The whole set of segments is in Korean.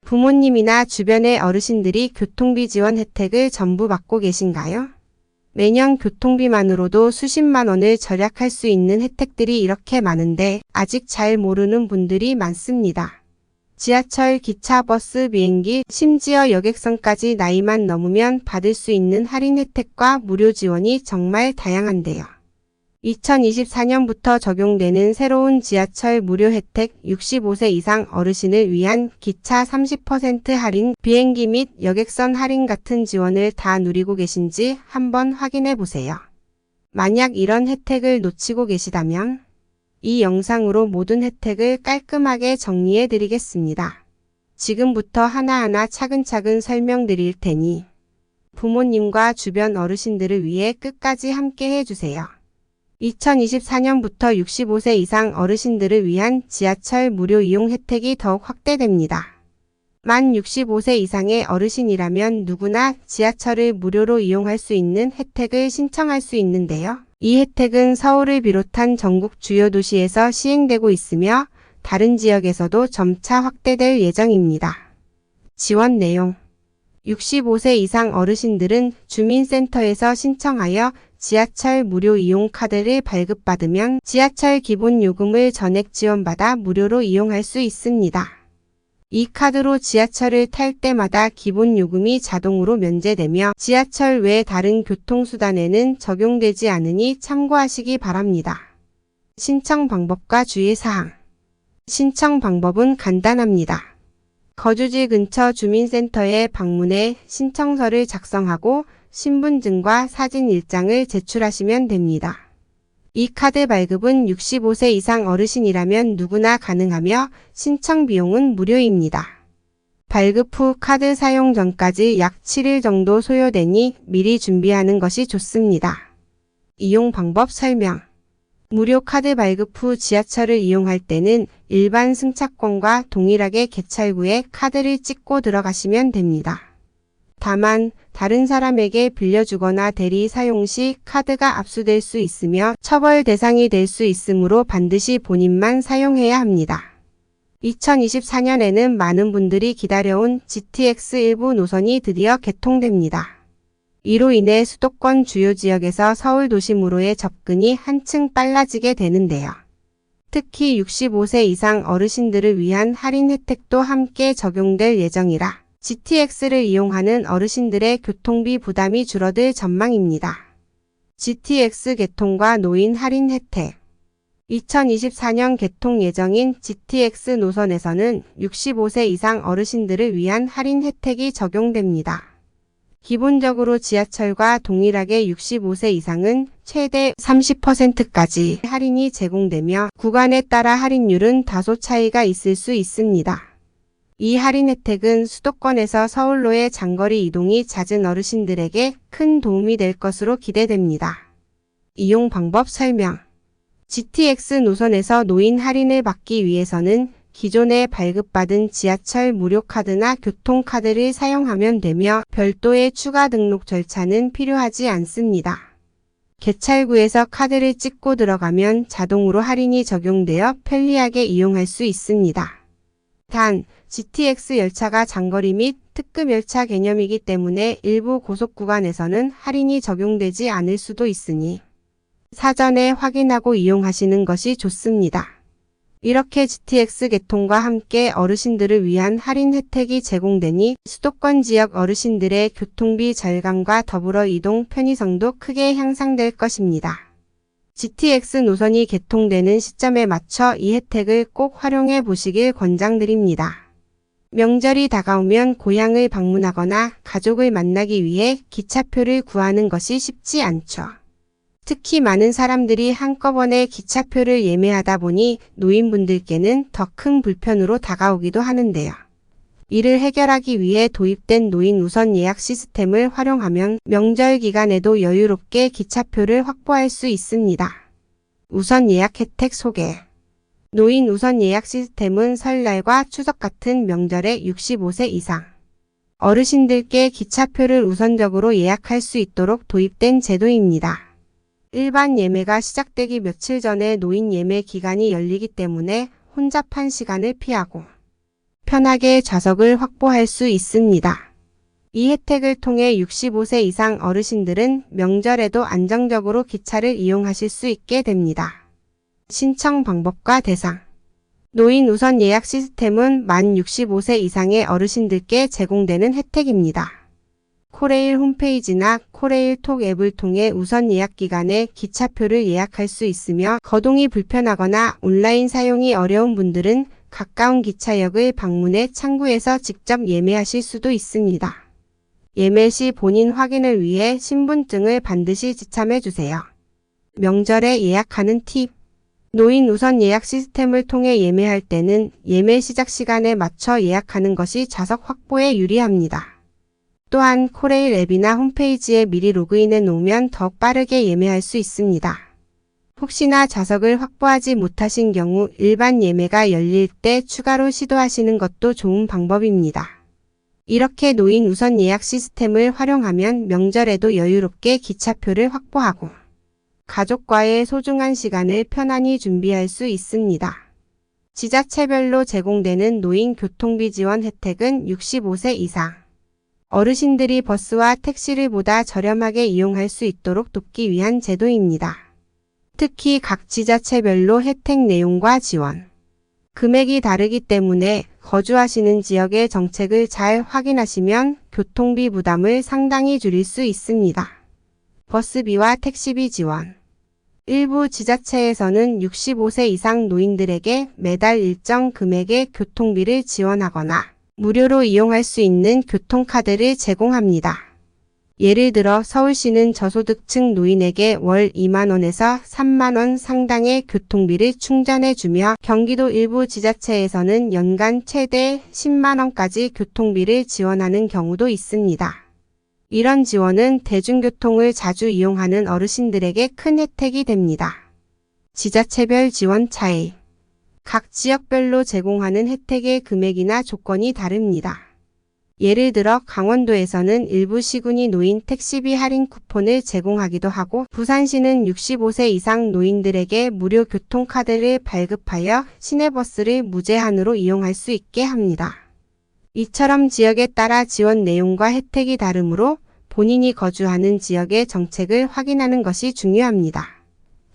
부모님이나 주변의 어르신들이 교통비 지원 혜택을 전부 받고 계신가요? 매년 교통비만으로도 수십만 원을 절약할 수 있는 혜택들이 이렇게 많은데 아직 잘 모르는 분들이 많습니다. 지하철, 기차, 버스, 비행기, 심지어 여객선까지 나이만 넘으면 받을 수 있는 할인 혜택과 무료 지원이 정말 다양한데요. 2024년부터 적용되는 새로운 지하철 무료 혜택 65세 이상 어르신을 위한 기차 30% 할인, 비행기 및 여객선 할인 같은 지원을 다 누리고 계신지 한번 확인해 보세요. 만약 이런 혜택을 놓치고 계시다면 이 영상으로 모든 혜택을 깔끔하게 정리해 드리겠습니다. 지금부터 하나하나 차근차근 설명드릴 테니 부모님과 주변 어르신들을 위해 끝까지 함께 해주세요. 2024년부터 65세 이상 어르신들을 위한 지하철 무료 이용 혜택이 더욱 확대됩니다. 만 65세 이상의 어르신이라면 누구나 지하철을 무료로 이용할 수 있는 혜택을 신청할 수 있는데요. 이 혜택은 서울을 비롯한 전국 주요 도시에서 시행되고 있으며 다른 지역에서도 점차 확대될 예정입니다. 지원 내용 65세 이상 어르신들은 주민센터에서 신청하여 지하철 무료 이용 카드를 발급받으면 지하철 기본 요금을 전액 지원받아 무료로 이용할 수 있습니다. 이 카드로 지하철을 탈 때마다 기본 요금이 자동으로 면제되며 지하철 외 다른 교통수단에는 적용되지 않으니 참고하시기 바랍니다. 신청 방법과 주의사항. 신청 방법은 간단합니다. 거주지 근처 주민센터에 방문해 신청서를 작성하고 신분증과 사진 1장을 제출하시면 됩니다. 이 카드 발급은 65세 이상 어르신이라면 누구나 가능하며 신청 비용은 무료입니다. 발급 후 카드 사용 전까지 약 7일 정도 소요되니 미리 준비하는 것이 좋습니다. 이용 방법 설명. 무료 카드 발급 후 지하철을 이용할 때는 일반 승차권과 동일하게 개찰구에 카드를 찍고 들어가시면 됩니다. 다만 다른 사람에게 빌려주거나 대리 사용 시 카드가 압수될 수 있으며 처벌 대상이 될 수 있으므로 반드시 본인만 사용해야 합니다. 2024년에는 많은 분들이 기다려온 GTX 일부 노선이 드디어 개통됩니다. 이로 인해 수도권 주요 지역에서 서울 도심으로의 접근이 한층 빨라지게 되는데요. 특히 65세 이상 어르신들을 위한 할인 혜택도 함께 적용될 예정이라 GTX를 이용하는 어르신들의 교통비 부담이 줄어들 전망입니다. GTX 개통과 노인 할인 혜택. 2024년 개통 예정인 GTX 노선에서는 65세 이상 어르신들을 위한 할인 혜택이 적용됩니다. 기본적으로 지하철과 동일하게 65세 이상은 최대 30%까지 할인이 제공되며 구간에 따라 할인율은 다소 차이가 있을 수 있습니다. 이 할인 혜택은 수도권에서 서울로의 장거리 이동이 잦은 어르신들에게 큰 도움이 될 것으로 기대됩니다. 이용 방법 설명. GTX 노선에서 노인 할인을 받기 위해서는 기존에 발급받은 지하철 무료 카드나 교통카드를 사용하면 되며 별도의 추가 등록 절차는 필요하지 않습니다. 개찰구에서 카드를 찍고 들어가면 자동으로 할인이 적용되어 편리하게 이용할 수 있습니다. 단, GTX 열차가 장거리 및 특급 열차 개념이기 때문에 일부 고속구간에서는 할인이 적용되지 않을 수도 있으니 사전에 확인하고 이용하시는 것이 좋습니다. 이렇게 GTX 개통과 함께 어르신들을 위한 할인 혜택이 제공되니 수도권 지역 어르신들의 교통비 절감과 더불어 이동 편의성도 크게 향상될 것입니다. GTX 노선이 개통되는 시점에 맞춰 이 혜택을 꼭 활용해 보시길 권장드립니다. 명절이 다가오면 고향을 방문하거나 가족을 만나기 위해 기차표를 구하는 것이 쉽지 않죠. 특히 많은 사람들이 한꺼번에 기차표를 예매하다 보니 노인분들께는 더 큰 불편으로 다가오기도 하는데요. 이를 해결하기 위해 도입된 노인 우선 예약 시스템을 활용하면 명절 기간에도 여유롭게 기차표를 확보할 수 있습니다. 우선 예약 혜택 소개. 노인 우선 예약 시스템은 설날과 추석 같은 명절에 65세 이상 어르신들께 기차표를 우선적으로 예약할 수 있도록 도입된 제도입니다. 일반 예매가 시작되기 며칠 전에 노인 예매 기간이 열리기 때문에 혼잡한 시간을 피하고 편하게 좌석을 확보할 수 있습니다. 이 혜택을 통해 65세 이상 어르신들은 명절에도 안정적으로 기차를 이용하실 수 있게 됩니다. 신청 방법과 대상. 노인 우선 예약 시스템은 만 65세 이상의 어르신들께 제공되는 혜택입니다. 코레일 홈페이지나 코레일 톡 앱을 통해 우선 예약 기간에 기차표를 예약할 수 있으며 거동이 불편하거나 온라인 사용이 어려운 분들은 가까운 기차역을 방문해 창구에서 직접 예매하실 수도 있습니다. 예매 시 본인 확인을 위해 신분증을 반드시 지참해 주세요. 명절에 예약하는 팁. 노인 우선 예약 시스템을 통해 예매할 때는 예매 시작 시간에 맞춰 예약하는 것이 좌석 확보에 유리합니다. 또한 코레일 앱이나 홈페이지에 미리 로그인해 놓으면 더욱 빠르게 예매할 수 있습니다. 혹시나 좌석을 확보하지 못하신 경우 일반 예매가 열릴 때 추가로 시도하시는 것도 좋은 방법입니다. 이렇게 노인 우선 예약 시스템을 활용하면 명절에도 여유롭게 기차표를 확보하고 가족과의 소중한 시간을 편안히 준비할 수 있습니다. 지자체별로 제공되는 노인 교통비 지원 혜택은 65세 이상 어르신들이 버스와 택시를 보다 저렴하게 이용할 수 있도록 돕기 위한 제도입니다. 특히 각 지자체별로 혜택 내용과 지원 금액이 다르기 때문에 거주하시는 지역의 정책을 잘 확인하시면 교통비 부담을 상당히 줄일 수 있습니다. 버스비와 택시비 지원. 일부 지자체에서는 65세 이상 노인들에게 매달 일정 금액의 교통비를 지원하거나 무료로 이용할 수 있는 교통카드를 제공합니다. 예를 들어 서울시는 저소득층 노인에게 월 2만원에서 3만원 상당의 교통비를 충전해주며 경기도 일부 지자체에서는 연간 최대 10만원까지 교통비를 지원하는 경우도 있습니다. 이런 지원은 대중교통을 자주 이용하는 어르신들에게 큰 혜택이 됩니다. 지자체별 지원 차이. 각 지역별로 제공하는 혜택의 금액이나 조건이 다릅니다. 예를 들어 강원도에서는 일부 시군이 노인 택시비 할인 쿠폰을 제공하기도 하고 부산시는 65세 이상 노인들에게 무료 교통카드를 발급하여 시내버스를 무제한으로 이용할 수 있게 합니다. 이처럼 지역에 따라 지원 내용과 혜택이 다르므로 본인이 거주하는 지역의 정책을 확인하는 것이 중요합니다.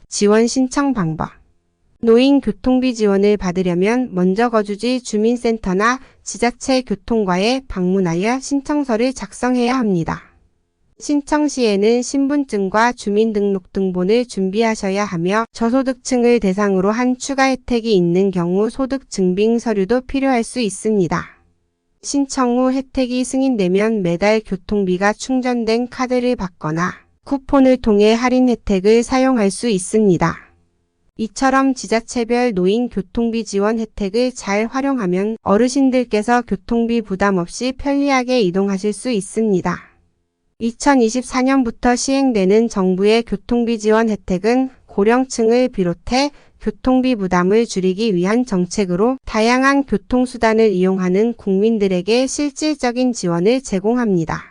지원 신청 방법. 노인 교통비 지원을 받으려면 먼저 거주지 주민센터나 지자체 교통과에 방문하여 신청서를 작성해야 합니다. 신청 시에는 신분증과 주민등록등본을 준비하셔야 하며 저소득층을 대상으로 한 추가 혜택이 있는 경우 소득증빙 서류도 필요할 수 있습니다. 신청 후 혜택이 승인되면 매달 교통비가 충전된 카드를 받거나 쿠폰을 통해 할인 혜택을 사용할 수 있습니다. 이처럼 지자체별 노인 교통비 지원 혜택을 잘 활용하면 어르신들께서 교통비 부담 없이 편리하게 이동하실 수 있습니다. 2024년부터 시행되는 정부의 교통비 지원 혜택은 고령층을 비롯해 교통비 부담을 줄이기 위한 정책으로 다양한 교통수단을 이용하는 국민들에게 실질적인 지원을 제공합니다.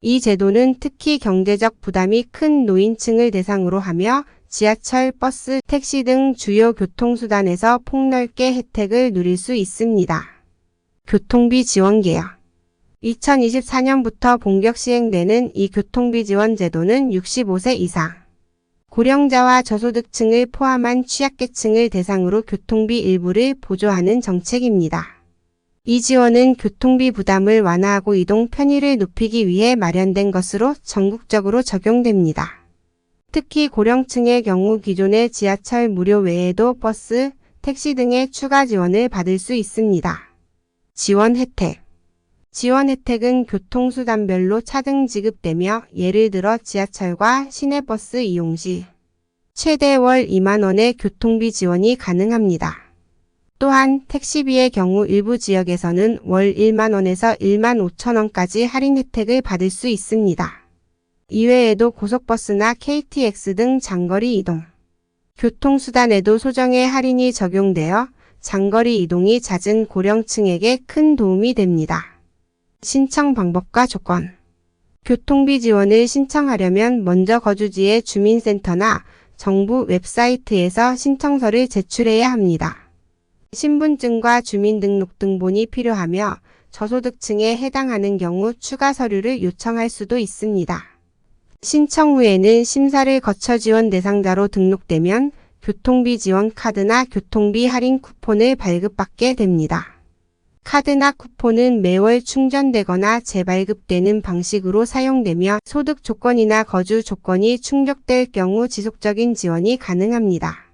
이 제도는 특히 경제적 부담이 큰 노인층을 대상으로 하며 지하철, 버스, 택시 등 주요 교통수단에서 폭넓게 혜택을 누릴 수 있습니다. 교통비 지원 개혁. 2024년부터 본격 시행되는 이 교통비 지원 제도는 65세 이상 고령자와 저소득층을 포함한 취약계층을 대상으로 교통비 일부를 보조하는 정책입니다. 이 지원은 교통비 부담을 완화하고 이동 편의를 높이기 위해 마련된 것으로 전국적으로 적용됩니다. 특히 고령층의 경우 기존의 지하철 무료 외에도 버스, 택시 등의 추가 지원을 받을 수 있습니다. 지원 혜택. 지원 혜택은 교통수단별로 차등 지급되며 예를 들어 지하철과 시내버스 이용 시 최대 월 2만원의 교통비 지원이 가능합니다. 또한 택시비의 경우 일부 지역에서는 월 1만원에서 1만 5천원까지 할인 혜택을 받을 수 있습니다. 이외에도 고속버스나 KTX 등 장거리 이동, 교통수단에도 소정의 할인이 적용되어 장거리 이동이 잦은 고령층에게 큰 도움이 됩니다. 신청 방법과 조건. 교통비 지원을 신청하려면 먼저 거주지의 주민센터나 정부 웹사이트에서 신청서를 제출해야 합니다. 신분증과 주민등록등본이 필요하며 저소득층에 해당하는 경우 추가 서류를 요청할 수도 있습니다. 신청 후에는 심사를 거쳐 지원 대상자로 등록되면 교통비 지원 카드나 교통비 할인 쿠폰을 발급받게 됩니다. 카드나 쿠폰은 매월 충전되거나 재발급되는 방식으로 사용되며 소득 조건이나 거주 조건이 충족될 경우 지속적인 지원이 가능합니다.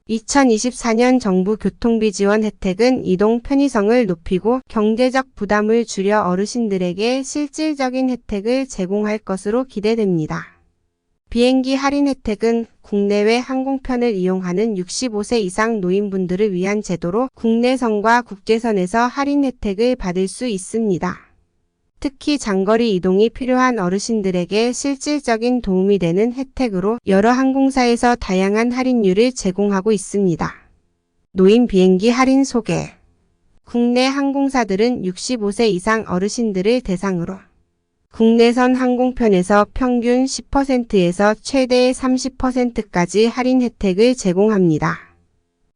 2024년 정부 교통비 지원 혜택은 이동 편의성을 높이고 경제적 부담을 줄여 어르신들에게 실질적인 혜택을 제공할 것으로 기대됩니다. 비행기 할인 혜택은 국내외 항공편을 이용하는 65세 이상 노인분들을 위한 제도로 국내선과 국제선에서 할인 혜택을 받을 수 있습니다. 특히 장거리 이동이 필요한 어르신들에게 실질적인 도움이 되는 혜택으로 여러 항공사에서 다양한 할인율을 제공하고 있습니다. 노인 비행기 할인 소개. 국내 항공사들은 65세 이상 어르신들을 대상으로 국내선 항공편에서 평균 10%에서 최대 30%까지 할인 혜택을 제공합니다.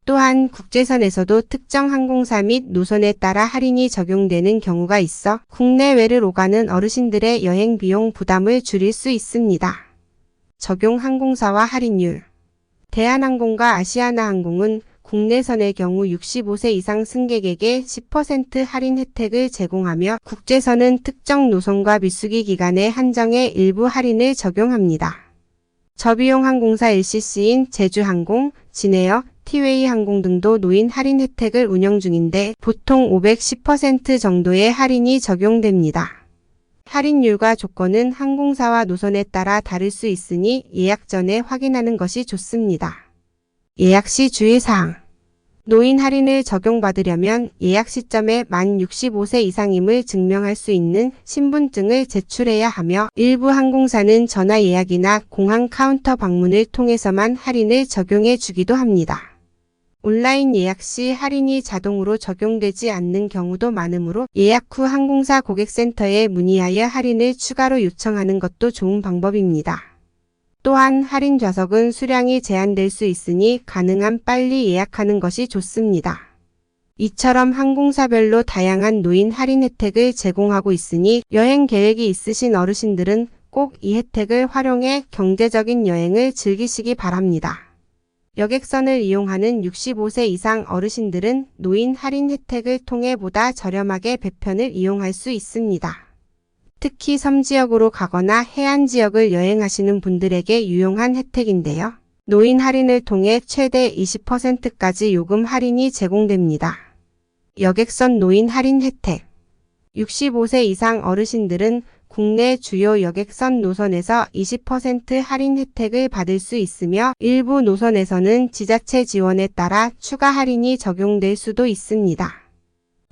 또한 국제선에서도 특정 항공사 및 노선에 따라 할인이 적용되는 경우가 있어 국내외를 오가는 어르신들의 여행 비용 부담을 줄일 수 있습니다. 적용 항공사와 할인율. 대한항공과 아시아나항공은 국내선의 경우 65세 이상 승객에게 10% 할인 혜택을 제공하며 국제선은 특정 노선과 비수기 기간에 한정해 일부 할인을 적용합니다. 저비용 항공사 LCC인 제주항공, 진에어, 티웨이 항공 등도 노인 할인 혜택을 운영 중인데 보통 510% 정도의 할인이 적용됩니다. 할인율과 조건은 항공사와 노선에 따라 다를 수 있으니 예약 전에 확인하는 것이 좋습니다. 예약 시 주의사항. 노인 할인을 적용받으려면 예약 시점에 만 65세 이상임을 증명할 수 있는 신분증을 제출해야 하며 일부 항공사는 전화 예약이나 공항 카운터 방문을 통해서만 할인을 적용해 주기도 합니다. 온라인 예약 시 할인이 자동으로 적용되지 않는 경우도 많으므로 예약 후 항공사 고객센터에 문의하여 할인을 추가로 요청하는 것도 좋은 방법입니다. 또한 할인 좌석은 수량이 제한될 수 있으니 가능한 빨리 예약하는 것이 좋습니다. 이처럼 항공사별로 다양한 노인 할인 혜택을 제공하고 있으니 여행 계획이 있으신 어르신들은 꼭 이 혜택을 활용해 경제적인 여행을 즐기시기 바랍니다. 여객선을 이용하는 65세 이상 어르신들은 노인 할인 혜택을 통해 보다 저렴하게 배편을 이용할 수 있습니다. 특히 섬 지역으로 가거나 해안 지역을 여행하시는 분들에게 유용한 혜택인데요. 노인 할인을 통해 최대 20%까지 요금 할인이 제공됩니다. 여객선 노인 할인 혜택. 65세 이상 어르신들은 국내 주요 여객선 노선에서 20% 할인 혜택을 받을 수 있으며 일부 노선에서는 지자체 지원에 따라 추가 할인이 적용될 수도 있습니다.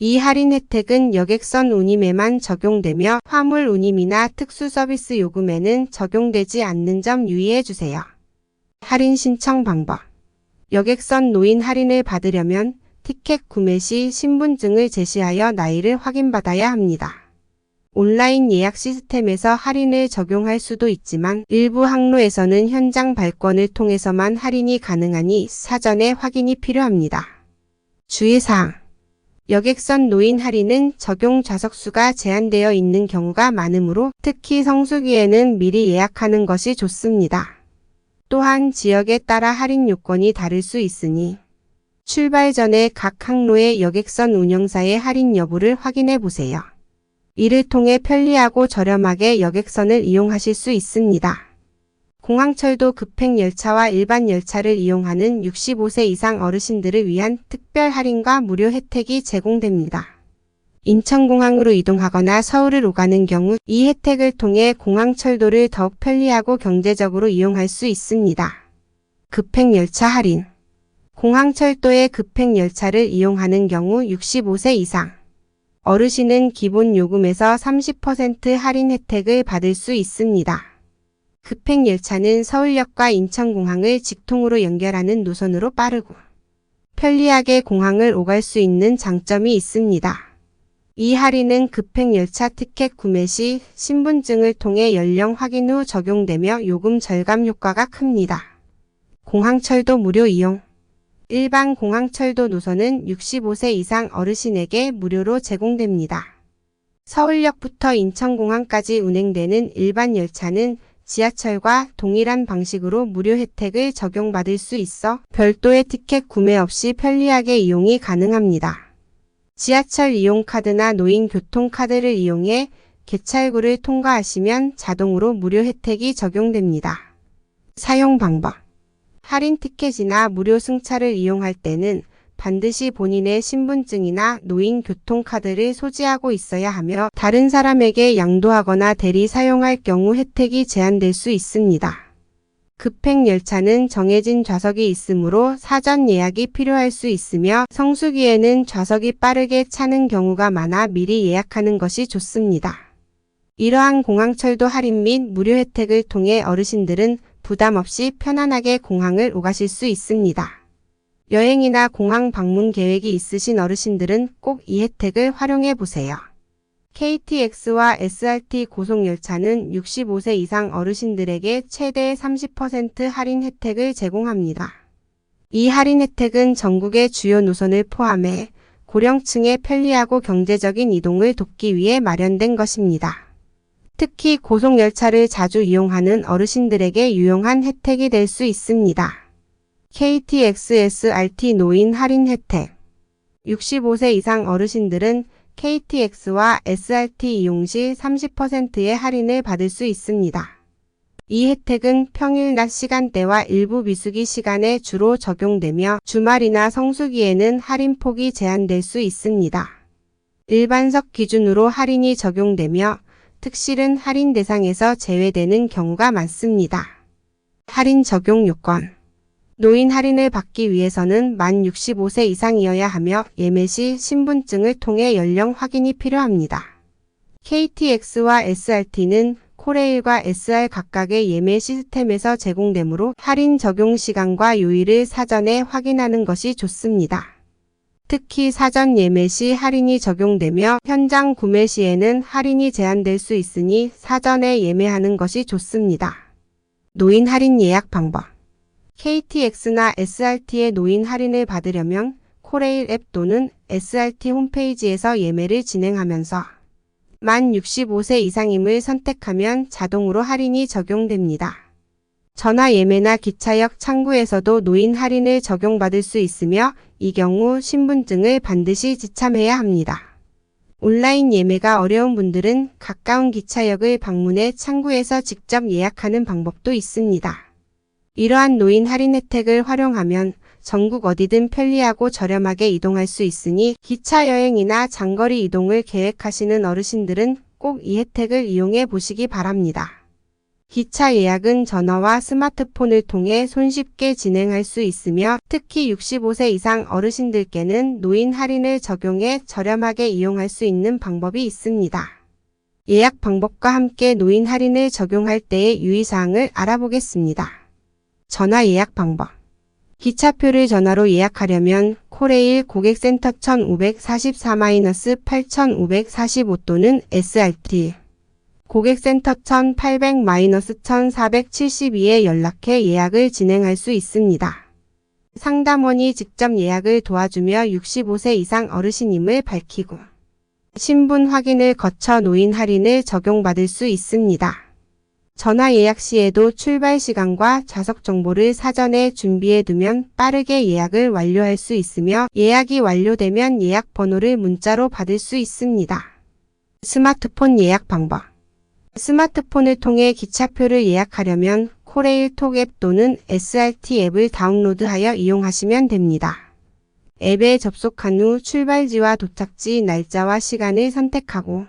이 할인 혜택은 여객선 운임에만 적용되며 화물 운임이나 특수 서비스 요금에는 적용되지 않는 점 유의해 주세요. 할인 신청 방법. 여객선 노인 할인을 받으려면 티켓 구매 시 신분증을 제시하여 나이를 확인받아야 합니다. 온라인 예약 시스템에서 할인을 적용할 수도 있지만 일부 항로에서는 현장 발권을 통해서만 할인이 가능하니 사전에 확인이 필요합니다. 주의사항. 여객선 노인 할인은 적용 좌석수가 제한되어 있는 경우가 많으므로 특히 성수기에는 미리 예약하는 것이 좋습니다. 또한 지역에 따라 할인 요건이 다를 수 있으니 출발 전에 각 항로의 여객선 운영사의 할인 여부를 확인해 보세요. 이를 통해 편리하고 저렴하게 여객선을 이용하실 수 있습니다. 공항철도 급행열차와 일반 열차를 이용하는 65세 이상 어르신들을 위한 특별 할인과 무료 혜택이 제공됩니다. 인천공항으로 이동하거나 서울을 오가는 경우 이 혜택을 통해 공항철도를 더욱 편리하고 경제적으로 이용할 수 있습니다. 급행열차 할인. 공항철도의 급행열차를 이용하는 경우 65세 이상 어르신은 기본 요금에서 30% 할인 혜택을 받을 수 있습니다. 급행열차는 서울역과 인천공항을 직통으로 연결하는 노선으로 빠르고 편리하게 공항을 오갈 수 있는 장점이 있습니다. 이 할인은 급행열차 티켓 구매 시 신분증을 통해 연령 확인 후 적용되며 요금 절감 효과가 큽니다. 공항철도 무료 이용. 일반 공항철도 노선은 65세 이상 어르신에게 무료로 제공됩니다. 서울역부터 인천공항까지 운행되는 일반 열차는 지하철과 동일한 방식으로 무료 혜택을 적용받을 수 있어 별도의 티켓 구매 없이 편리하게 이용이 가능합니다. 지하철 이용카드나 노인교통카드를 이용해 개찰구를 통과하시면 자동으로 무료 혜택이 적용됩니다. 사용 방법: 할인 티켓이나 무료 승차를 이용할 때는 반드시 본인의 신분증이나 노인교통카드를 소지하고 있어야 하며 다른 사람에게 양도하거나 대리 사용할 경우 혜택이 제한될 수 있습니다. 급행 열차는 정해진 좌석이 있으므로 사전 예약이 필요할 수 있으며 성수기에는 좌석이 빠르게 차는 경우가 많아 미리 예약하는 것이 좋습니다. 이러한 공항철도 할인 및 무료 혜택을 통해 어르신들은 부담 없이 편안하게 공항을 오가실 수 있습니다. 여행이나 공항 방문 계획이 있으신 어르신들은 꼭 이 혜택을 활용해 보세요. KTX와 SRT 고속열차는 65세 이상 어르신들에게 최대 30% 할인 혜택을 제공합니다. 이 할인 혜택은 전국의 주요 노선을 포함해 고령층의 편리하고 경제적인 이동을 돕기 위해 마련된 것입니다. 특히 고속열차를 자주 이용하는 어르신들에게 유용한 혜택이 될 수 있습니다. KTX SRT 노인 할인 혜택: 65세 이상 어르신들은 KTX와 SRT 이용 시 30%의 할인을 받을 수 있습니다. 이 혜택은 평일 낮 시간대와 일부 비수기 시간에 주로 적용되며 주말이나 성수기에는 할인폭이 제한될 수 있습니다. 일반석 기준으로 할인이 적용되며 특실은 할인 대상에서 제외되는 경우가 많습니다. 할인 적용 요건: 노인 할인을 받기 위해서는 만 65세 이상이어야 하며 예매 시 신분증을 통해 연령 확인이 필요합니다. KTX와 SRT는 코레일과 SR 각각의 예매 시스템에서 제공되므로 할인 적용 시간과 요일을 사전에 확인하는 것이 좋습니다. 특히 사전 예매 시 할인이 적용되며 현장 구매 시에는 할인이 제한될 수 있으니 사전에 예매하는 것이 좋습니다. 노인 할인 예약 방법: KTX나 SRT의 노인 할인을 받으려면 코레일 앱 또는 SRT 홈페이지에서 예매를 진행하면서 만 65세 이상임을 선택하면 자동으로 할인이 적용됩니다. 전화 예매나 기차역 창구에서도 노인 할인을 적용받을 수 있으며 이 경우 신분증을 반드시 지참해야 합니다. 온라인 예매가 어려운 분들은 가까운 기차역을 방문해 창구에서 직접 예약하는 방법도 있습니다. 이러한 노인 할인 혜택을 활용하면 전국 어디든 편리하고 저렴하게 이동할 수 있으니 기차 여행이나 장거리 이동을 계획하시는 어르신들은 꼭 이 혜택을 이용해 보시기 바랍니다. 기차 예약은 전화와 스마트폰을 통해 손쉽게 진행할 수 있으며 특히 65세 이상 어르신들께는 노인 할인을 적용해 저렴하게 이용할 수 있는 방법이 있습니다. 예약 방법과 함께 노인 할인을 적용할 때의 유의사항을 알아보겠습니다. 전화 예약 방법: 기차표를 전화로 예약하려면 코레일 고객센터 1544-8545 또는 SRT 고객센터 1800-1472에 연락해 예약을 진행할 수 있습니다. 상담원이 직접 예약을 도와주며 65세 이상 어르신임을 밝히고 신분 확인을 거쳐 노인 할인을 적용받을 수 있습니다. 전화 예약 시에도 출발 시간과 좌석 정보를 사전에 준비해 두면 빠르게 예약을 완료할 수 있으며 예약이 완료되면 예약 번호를 문자로 받을 수 있습니다. 스마트폰 예약 방법: 스마트폰을 통해 기차표를 예약하려면 코레일 톡 앱 또는 SRT 앱을 다운로드하여 이용하시면 됩니다. 앱에 접속한 후 출발지와 도착지 날짜와 시간을 선택하고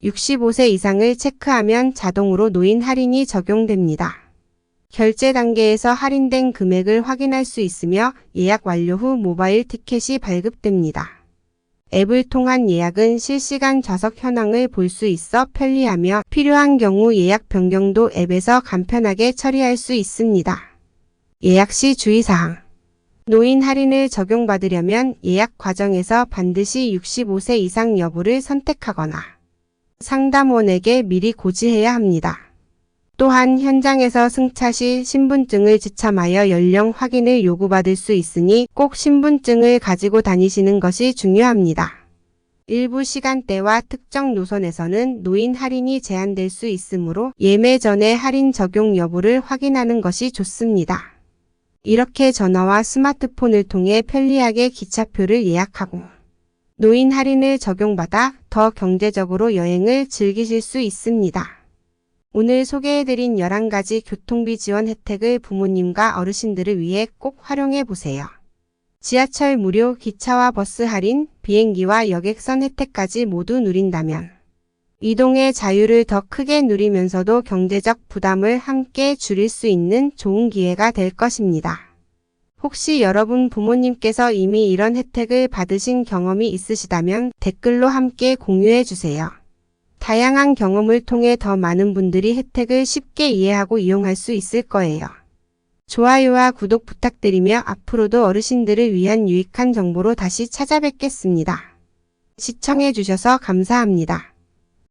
65세 이상을 체크하면 자동으로 노인 할인이 적용됩니다. 결제 단계에서 할인된 금액을 확인할 수 있으며 예약 완료 후 모바일 티켓이 발급됩니다. 앱을 통한 예약은 실시간 좌석 현황을 볼 수 있어 편리하며 필요한 경우 예약 변경도 앱에서 간편하게 처리할 수 있습니다. 예약 시 주의사항: 노인 할인을 적용받으려면 예약 과정에서 반드시 65세 이상 여부를 선택하거나 상담원에게 미리 고지해야 합니다. 또한 현장에서 승차 시 신분증을 지참하여 연령 확인을 요구받을 수 있으니 꼭 신분증을 가지고 다니시는 것이 중요합니다. 일부 시간대와 특정 노선에서는 노인 할인이 제한될 수 있으므로 예매 전에 할인 적용 여부를 확인하는 것이 좋습니다. 이렇게 전화와 스마트폰을 통해 편리하게 기차표를 예약하고 노인 할인을 적용받아 더 경제적으로 여행을 즐기실 수 있습니다. 오늘 소개해드린 11가지 교통비 지원 혜택을 부모님과 어르신들을 위해 꼭 활용해 보세요. 지하철 무료, 기차와 버스 할인, 비행기와 여객선 혜택까지 모두 누린다면 이동의 자유를 더 크게 누리면서도 경제적 부담을 함께 줄일 수 있는 좋은 기회가 될 것입니다. 혹시 여러분 부모님께서 이미 이런 혜택을 받으신 경험이 있으시다면 댓글로 함께 공유해 주세요. 다양한 경험을 통해 더 많은 분들이 혜택을 쉽게 이해하고 이용할 수 있을 거예요. 좋아요와 구독 부탁드리며 앞으로도 어르신들을 위한 유익한 정보로 다시 찾아뵙겠습니다. 시청해 주셔서 감사합니다.